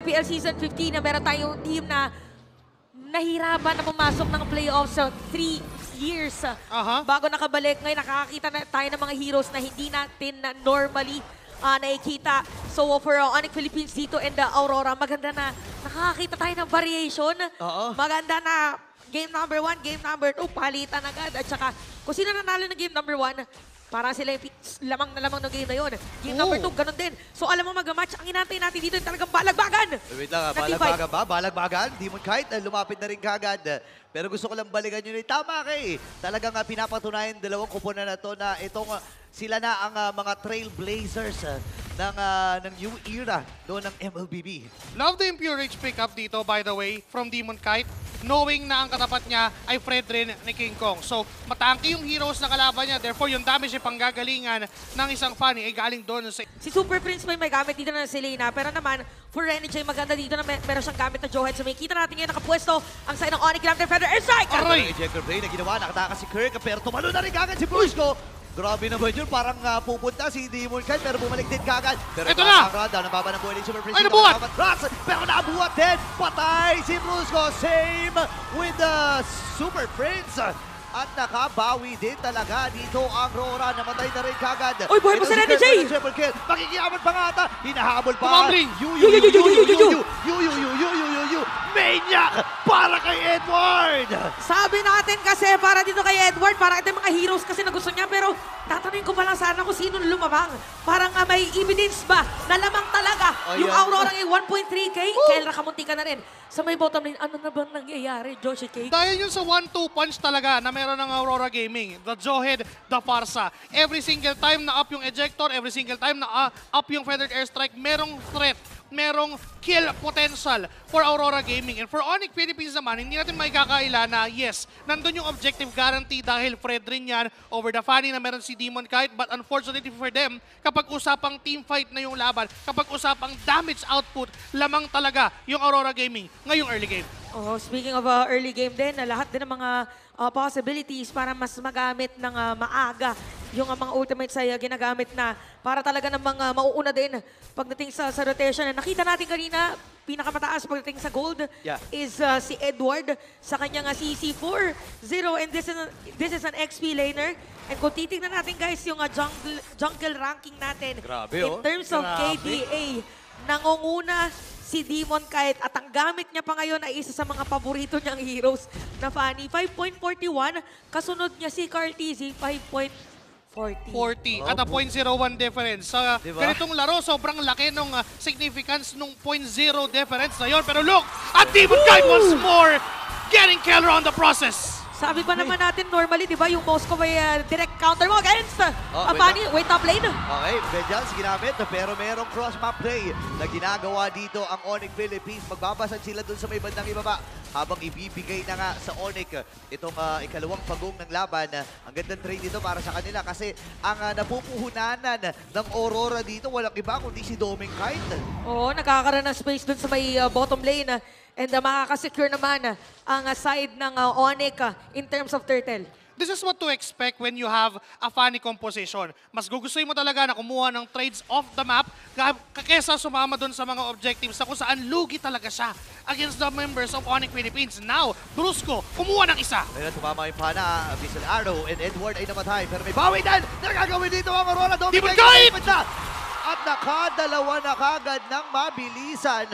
IPL Season 15 na meron tayong team na nahirapan na pumasok ng playoffs sa 3 years bago nakabalik. Ngayon nakakakita na tayo ng mga heroes na hindi natin na normally nakikita. So for Onyx Philippines dito and the Aurora, maganda na nakakakita tayo ng variation. Maganda na game number 1, game number 2, palitan agad. At saka kung sino nanalo ng game number 1, para sila yung lamang na lamang ng game na yun. Game number 2, ganun din. So alam mo mag-match, ang inantay natin dito yung talagang balagbagan. Wait lang, balagbagan ba? Balagbagan? Demon Kite, lumapit na rin kagad. Pero gusto ko lang balikan yun. Tama kay. Talagang pinapatunayan dalawang kupunan na to na itong sila na ang mga trailblazers ng new era doon ng MLBB. Love the Impure Rage pickup dito, by the way, from Demon Kite. Knowing na ang katapat niya ay Fred rin ni King Kong. So, matangki yung heroes na kalaban niya. Therefore, yung damage yung panggagalingan ng isang Fanny ay galing doon sa... Si Super Prince may gamit dito na si Selena. Pero naman, for Renegade, maganda dito na meron siyang gamit na Johead. So, may kita natin ngayon nakapwesto ang side ng Onyx Lambda Feather Airstrike! Aray! Ejector Blade na ginawa. Nakatakas si Kirk. Pero tumalo na rin kagad si Brusco. Grabe naman yun. Parang pupunta si Demon Kite pero bumalik din kagad. Pero ito na! Nababa ng buhay ni Super Prince. Ay, nabuhat! Pero nabuhat din! Patay si Brusco. Same with the Super Prince. At nakabawi din talaga dito ang Aurora. Namatay na rin kagad. Uy, buhay pa si Renny J! Makikiaman pa nga ata. Hinahabol pa. Tumambling! Maniac para kay Edward! Sabi natin kasi para dito kay Edward, para ito yung mga heroes kasi na gusto niya, pero tatanungin ko pa lang sana kung sino lumabang. Parang may evidence ba na lamang talaga yung Aurora ng 1.3K? Kelra, kamunti ka na rin. Sa may bottom lane, ano na bang nangyayari, Joshi K? Dahil yun sa 1-2 punch talaga na meron ng Aurora Gaming. The Johead, the Farsa. Every single time na up yung ejector, every single time na up yung feathered airstrike, merong threat, merong kill potential for Aurora Gaming. And for Onyx Philippines naman, hindi natin maikakaila na yes, nandun yung objective guarantee dahil Fred rin yan over the Fanny na meron si Demon Kite. But unfortunately for them, kapag usapang team fight na yung laban, kapag usapang damage output, lamang talaga yung Aurora Gaming ngayong early game. Oh, speaking of early game din, lahat din ng mga possibilities para mas magamit ng maaga yung mga ultimates ay ginagamit na para talaga namang mauuna din pagdating sa rotation. Nakita natin kanina, pinakamataas pagdating sa gold is si Edward sa kanyang CC4-0 and this is an XP laner. And kung titignan natin guys yung jungle ranking natin in terms of KDA, nangunguna si Demon Kite at ang gamit niya pa ngayon ay isa sa mga paborito niyang heroes na Fanny. 5.41, kasunod niya si Carteezy, 5.40. At a 0.01 difference. Sa ganitong laro, sobrang laki ng significance ng 0.0 difference na yun. Pero look, at Demon Kite once more, getting Kelra on the process. Sabi pa naman natin normally, di ba, yung Moscow ay direct counter mo against Fanny. Wait, top lane. Okay, Vengeance ginamit pero merong cross-map play na ginagawa dito ang Onyx Philippines. Magbabasag sila dun sa may bandang ibaba habang ibibigay na nga sa Onyx itong ikalawang pagong ng laban. Ang gandang trade dito para sa kanila kasi ang napupuhunanan ng Aurora dito walang iba kundi si Demon Kite. Oo, nakakaroon ng space dun sa may bottom lane. And makakasecure naman ang side ng Onyx in terms of turtle. This is what to expect when you have a Fanny composition. Mas gugustuhin mo talaga na kumuha ng trades off the map kaysa sumama doon sa mga objectives na kung saan lugi talaga siya against the members of Onyx Philippines. Now, Brusco, kumuha ng isa. Ayun, tumama yung pana, Visual Arrow, and Edward ay namatay. Pero may bawi din! Nagagawin dito ang Aurora. Demon Kite! At nakadalawa na kagad ng mabilisan.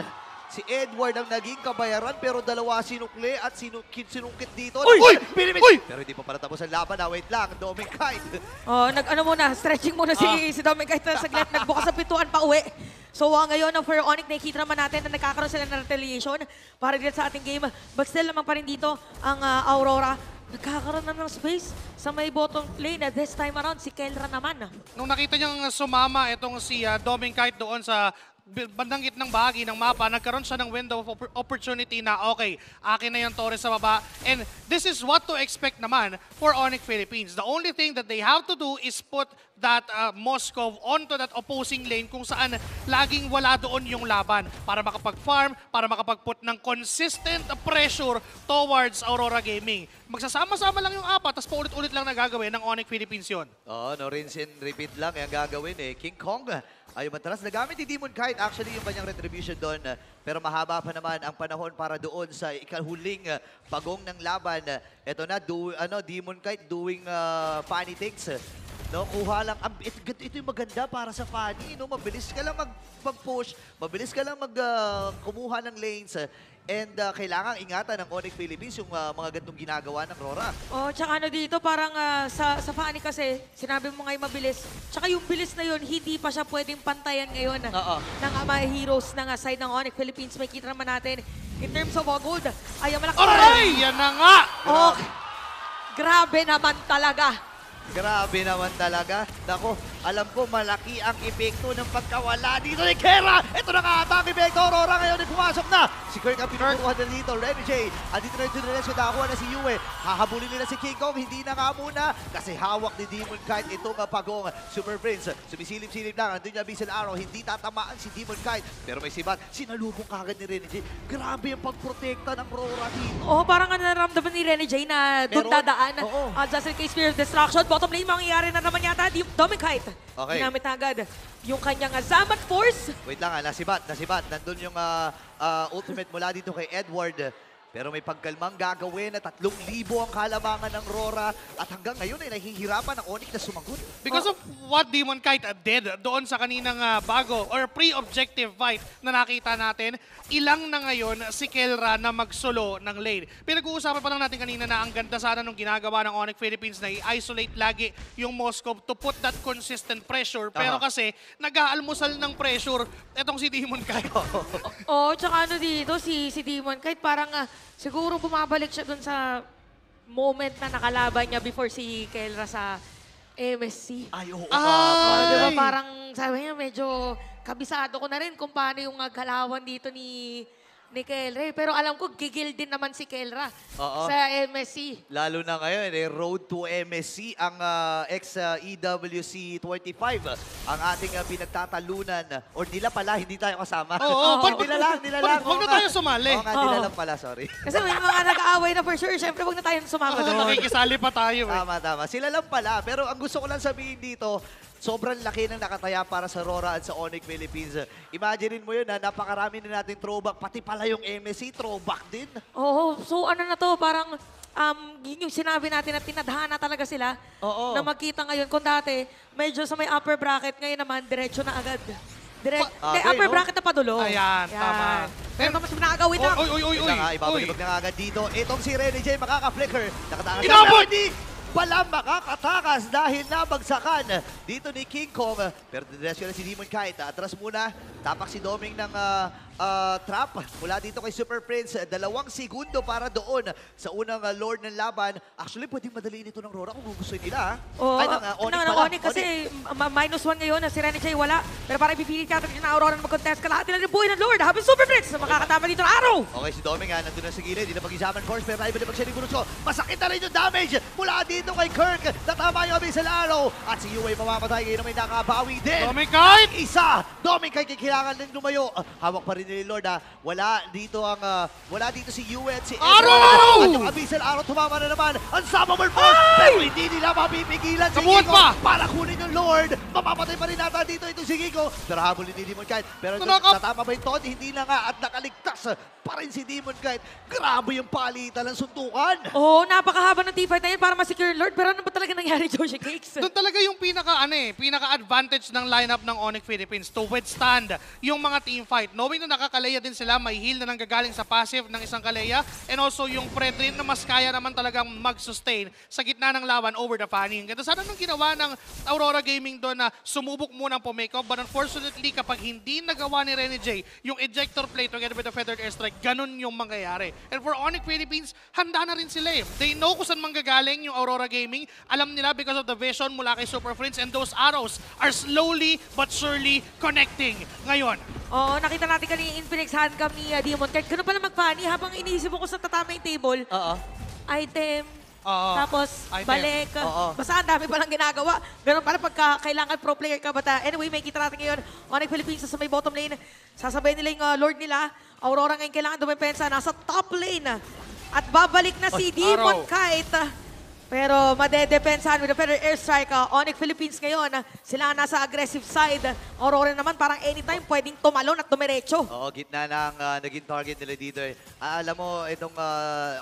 Si Edward ang naging kabayaran pero dalawa sinukli at sinungkit dito. Uy! Pero hindi pa pala tapos ang laban. Wait lang, Demon Kite. Oh, stretching muna si Demon Kite na saglit. Nagbukas sa pituan pa uwi. So ngayon, for Onyx, nakikita naman natin na nagkakaroon sila ng retaliation para dito sa ating game. But still naman pa rin dito ang Aurora. Nagkakaroon na ng space sa may bottom lane. This time around, si Kelra naman. Nung nakita niyang sumama itong si Demon Kite doon sa bandang gitnang bahagi ng mapa, nagkaroon siya ng window of opportunity na okay, akin na yung Torres sa baba. And this is what to expect naman for Onyx Philippines. The only thing that they have to do is put that Moscow onto that opposing lane kung saan laging wala doon yung laban para makapag-farm, para makapag-put ng consistent pressure towards Aurora Gaming. Magsasama-sama lang yung apat, tapos paulit-ulit lang nagagawin ng Onyx Philippines yun. No rinse and repeat lang yung gagawin King Kong Ayaw matras. Nagamit ni Demon Kite actually yung kanyang retribution doon. Pero mahaba pa naman ang panahon para doon sa ikahuling pagong ng laban. Ito na, Demon Kite doing funny things. No, kuha lang. Ito yung maganda para sa Fanny. No? Mabilis ka lang mag-push. Mabilis ka lang kumuha ng lanes. And kailangan ingatan ng Onyx Philippines yung mga gantong ginagawa ng Rora. Oh, tsaka dito, parang sa Fanny kasi, sinabi mo nga'y mabilis. Tsaka yung bilis na yun, hindi pa siya pwedeng pantayan ngayon ng mga heroes ng side ng Onyx Philippines. May kita naman natin in terms of gold. Ay, malaki. Aray! Yan na nga! Oh, grabe naman talaga. Grabe naman talaga. Nako, alam ko malaki ang epekto ng pagkawala dito ni Kera. Ito na nga ang epekto. Aurora ngayon ay pumasok na. Si Kirk ang pinupuruhan na dito. Remy J. Andito na yung Tuneles. Nakakuha na si Yue. Hahabulin nila si King Kong. Hindi na nga muna. Kasi hawak ni Demon Kite itong pagong Super Prince. Sumisilip-silip lang. Andun yung Abyssal Arrow. Hindi tatamaan si Demon Kite. Pero may sibat. Sinalubong kagad ni Remy J. Grabe ang pagprotekta ng Aurora dito. Oh, parang naramdaman ni Rene J na doon dadaan. Just in case Spear of Destruction. Bottom lane, mangyayari na naman yata. Dominic Kite. Okay. Ginamit na agad yung kanyang Zamat Force. Wait lang nasibat. Nandun yung ultimate mula dito kay Edward. Pero may pagkalmang gagawin na 3,000 ang kalamangan ng Rora. At hanggang ngayon ay nahihirapan ang Onyx na sumagot. Because of what Demon Kite did doon sa kaninang bago or pre-objective fight na nakita natin, ilang na ngayon si Kelra na mag-solo ng lane. Pinag-uusapan pa lang natin kanina na ang ganda sana nung ginagawa ng Onyx Philippines na i-isolate lagi yung Moscow to put that consistent pressure. Pero kasi nag-aalmusal ng pressure itong si Demon Kite. Oh, tsaka dito, si Demon Kite parang siguro bumabalik siya dun sa moment na nakalaban niya before si Kelra sa MSC. Ay, oo. Diba parang sabi niya medyo kabisado ko na rin kung paano yung galawan dito ni Kelra. Pero alam ko, gigil din naman si Kelra sa MSC. Lalo na ngayon, road to MSC, ang ex-EWC 25, ang ating pinagtatalunan. Or nila pala, hindi tayo kasama. Nila lang. Huwag na tayo sumali. Oo nga, nila lang pala, sorry. Kasi may mga nag-aaway na for sure. Siyempre, huwag na tayong sumama doon. Nakikisali pa tayo. Tama. Sila lang pala. Pero ang gusto ko lang sabihin dito, sobrang laki ng nakataya para sa Rora at sa Onyx Philippines. Imaginein mo yun, napakarami na natin throwback. Pati pala yung MSC, throwback din. Oo, so ano na to, parang yun yung sinabi natin na tinadhana talaga sila na magkita ngayon. Kung dati, medyo sa may upper bracket, ngayon naman, diretso na agad. Upper bracket na padulo. Ayan, tama. Pero mas nakagawin lang. Uy. Ibabalik na agad dito. Itong si Rene J, makaka-flicker. Nakatakas Inabot! Pala makakatakas dahil nabagsakan dito ni King Kong. Pero diretso na si Demon Kite. Atras muna. Tapak si Doming ng trap mula dito kay Super Prince. 2 segundo para doon sa unang Lord ng laban. Actually, pwedeng madaliin ito ng Rora kung gusto nila. Ay, ng Onyx pala. Onyx kasi -1 ngayon na si Rene J wala. Pero parang ipipilit yata na Aurora na mag-contest. Kalahati na rin buhay ng Lord. Habang Super Prince na makakatama dito ng araw. Okay, si Doming nandun na sa gilid. Hindi na pag-isaman course. Pero naibalik siya ni Gurutso. Masakit na rin yung damage mula dito kay Kirk. Natama yung Abyssal Arrow. At si Yue mamamatay. Ngayon may nakabawi din. Dominic Kite! Isa! Dominic Kite kailangan din lumayo. Hawak pa rin ni Lord Wala dito si Yue at si Arrow! At yung Abyssal Arrow tumama na naman. Unstoppable force! Pero hindi nila mapipigilan si Kamuot Kiko pa! para kunin yung Lord. Mamamatay pa rin nata dito itong si Kiko. Pero habol ni Demon Kite. Pero tatama ba yung Todd? Hindi na nga. At nakaligtas pa rin si Demon Kite. Grabe yung palitan ng suntukan. Oo, napakahaba ng teamfight na yun para ma-secure Lord. Pero ano ba talaga nangyari, Joshi Cakes? Doon talaga yung pinaka-advantage ng lineup ng Onyx Philippines to withstand yung mga team fight. Knowing na nakakaleya din sila, may heal na nanggagaling sa passive ng isang kaleya, and also yung Predrin na mas kaya naman talagang mag-sustain sa gitna ng laban over the Fanny. Ganda sana nung ginawa ng Aurora Gaming doon na sumubok munang pumake-off, but unfortunately kapag hindi nagawa ni Rene J yung ejector play together with the Feathered Airstrike, ganun yung mangyayari. And for Onyx Philippines, handa na rin sila. They know kung saan manggagaling yung Aurora Gaming. Alam nila because of the vision mula kay Super Prince, and those arrows are slowly but surely connecting ngayon. Oo, nakita natin kanina yung Infinix handcam ni Demon Kite. Ganun pala mag-funny habang iniisip mo kung saan tatama yung table. Item, tapos Item. balik. Basta ang dami palang ginagawa. Ganun pala pagka kailangan pro player ka. But anyway, may kita natin ngayon. Onyx Philippines sa may bottom lane. Sasabayin nila yung Lord nila. Aurora ngayon kailangan dumepensa. Nasa top lane. At babalik na si Demon Kite. Pero madedepensahan with the Feather Airstrike. Onyx Philippines ngayon, sila ang nasa aggressive side. Aurora naman parang anytime pwedeng tumalon at dumiretso. Oo, gitna ng naging target nila dito. Alam mo, itong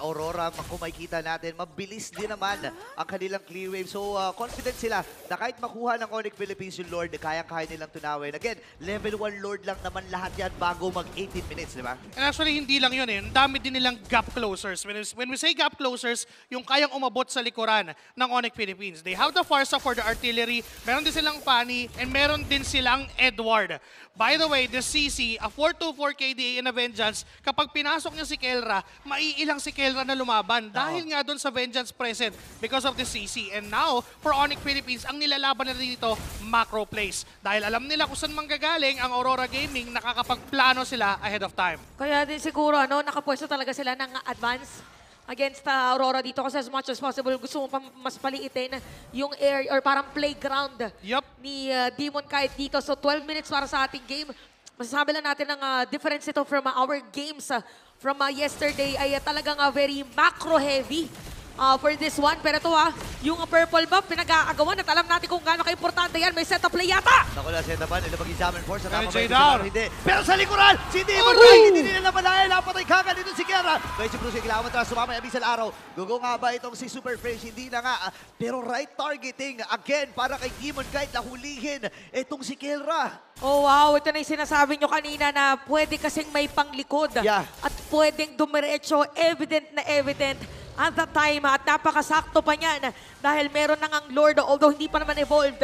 Aurora, kung makikita natin, mabilis din naman ang kanilang clear wave. So, confident sila na kahit makuha ng Onyx Philippines yung Lord, kayang-kaya nilang tunawin. Again, level 1 Lord lang naman lahat yan bago mag 18 minutes, di ba? And actually, hindi lang yun eh. Ang dami din nilang gap closers. When we say gap closers, yung kayang umabot sa likuran ng Onyx Philippines. They have the Farsa for the artillery, meron din silang Fanny, and meron din silang Edward. By the way, the CC, a 4-2-4 KDA in a Vengeance, kapag pinasok niya si Kelra, maiilang si Kelra na lumaban dahil nga doon sa Vengeance present because of the CC. And now, for Onyx Philippines, ang nilalaban nila dito, macro plays. Dahil alam nila kung saan manggagaling ang Aurora Gaming, nakakapagplano sila ahead of time. Kaya din siguro, nakapwesto talaga sila ng advance against Aurora dito kasi as much as possible gusto mo pa mas paliitin yung air or parang playground ni Demon Kite dito. So 12 minutes para sa ating game. Masasabi lang natin ang difference ito from our games from yesterday ay talagang very macro heavy for this one. Pero ito yung purple buff pinag-aagawan at alam natin kung gaano ka-importante yan. May setup play yata! Naku na, setupan. Nila mag-examine force. Jay down. Hindi. Pero sa likuran, si Demon Kite, hindi nila napalayan. Napatay kagad dito si Kelra. Kaya si Bruce, kailangan matras. Sumama yung abisal araw. Gugo nga ba itong si Super Fresh? Hindi na nga. Pero right targeting. Again, para kay Demon Kite, nahulihin itong si Kelra. Oh wow, ito na yung sinasabi nyo kanina na pwede kasing may panglikod. Yeah. At pwedeng dumiretso, evident na evident at the time. At napakasakto pa niyan dahil meron nang ang Lord, although hindi pa naman evolved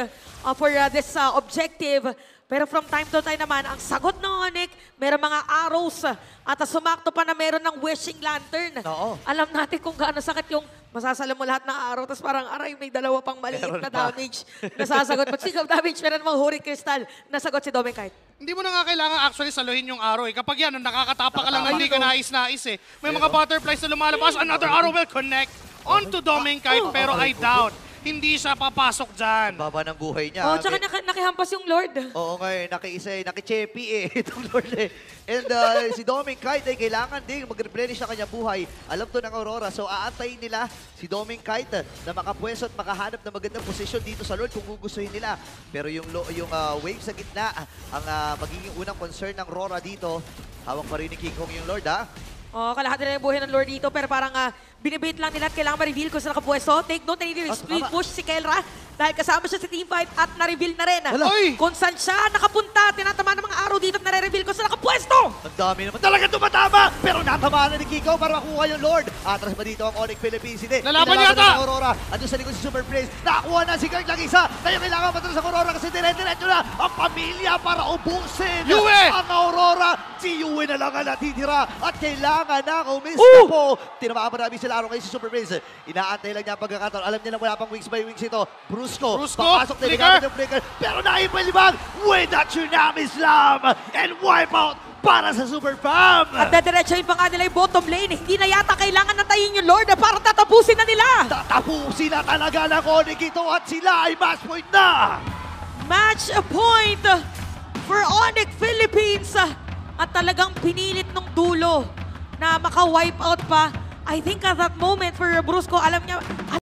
for this objective. Pero from time to time naman, ang sagot ng Onyx, meron mga arrows at sumakto pa na meron ng wishing lantern. Oo. Alam natin kung gaano sakit yung masasala mo lahat ng arrow, tapos parang aray, may dalawa pang maliit Meron na pa. damage na sasagot. But speak of damage, meron namang Hurricane Crystal na sagot si Dominic Kite. Hindi mo na nga kailangan actually saluhin yung arrow eh. Kapag yan, nakakatapa ka lang na Nakatapa. hindi ka nais-nais eh. May mga butterflies na lumalabas, another arrow will connect onto Dominic Kite, pero I doubt. Hindi siya papasok dyan. Baba ng buhay niya. Oh, tsaka nakihampas yung Lord. Oo nga nakiisa nakichepi itong Lord And si Dominic Kite ay kailangan din mag-replenish na kanyang buhay. Alam to ng Aurora. So aantayin nila si Dominic Kite na makapwesto at makahanap ng magandang posisyon dito sa Lord kung gugustuhin nila. Pero yung wave sa gitna, ang magiging unang concern ng Aurora dito. Hawak pa rin ni King Kong yung Lord Oh, kalahati na yung buhay ng Lord dito, pero parang binibait lang nila at kailangan ma-reveal kung saan nakapwesto. Take note na hindi split tama. push si Kelra dahil kasama siya sa teamfight at na-reveal na rin. Oy! Kung saan siya nakapunta, tinatama ng mga araw dito at nare-reveal kung saan nakapwesto. Ang dami naman talaga tumatama! Pero natamaan na ni Kiko para makuha yung Lord. Atras pa dito ang Onyx Philippines. Hindi. Lalaban Pinalaban yata! na ng Aurora. Andun sa likod si Super Prince. Nakakuha na si Kirk lang isa. Kaya kailangan matras ang Aurora kasi dire-diretso na ang pamilya para ubusin Yue! ang Aurora. Si Yue na lang ang natitira at kailangan na umis po. Tinamaan pa namin sila araw kay si Super Prince. Inaantay lang niya ang pagkakataon. Alam niya na wala pang wings by wings ito. Brusco. Papasok na ginamit yung flicker. Pero naipalibag with the Tsunami Slam and wipe out para sa Super Fam. At nadiretsoin pa nga nila yung bottom lane. Hindi na yata kailangan natayin yung Lord para tatapusin na nila. Tatapusin na talaga ng Onyx ito at sila ay match point na. Match point for Onyx Philippines. At talagang pinilit nung dulo na maka-wipe out pa. I think at that moment for Brusco, alam niya,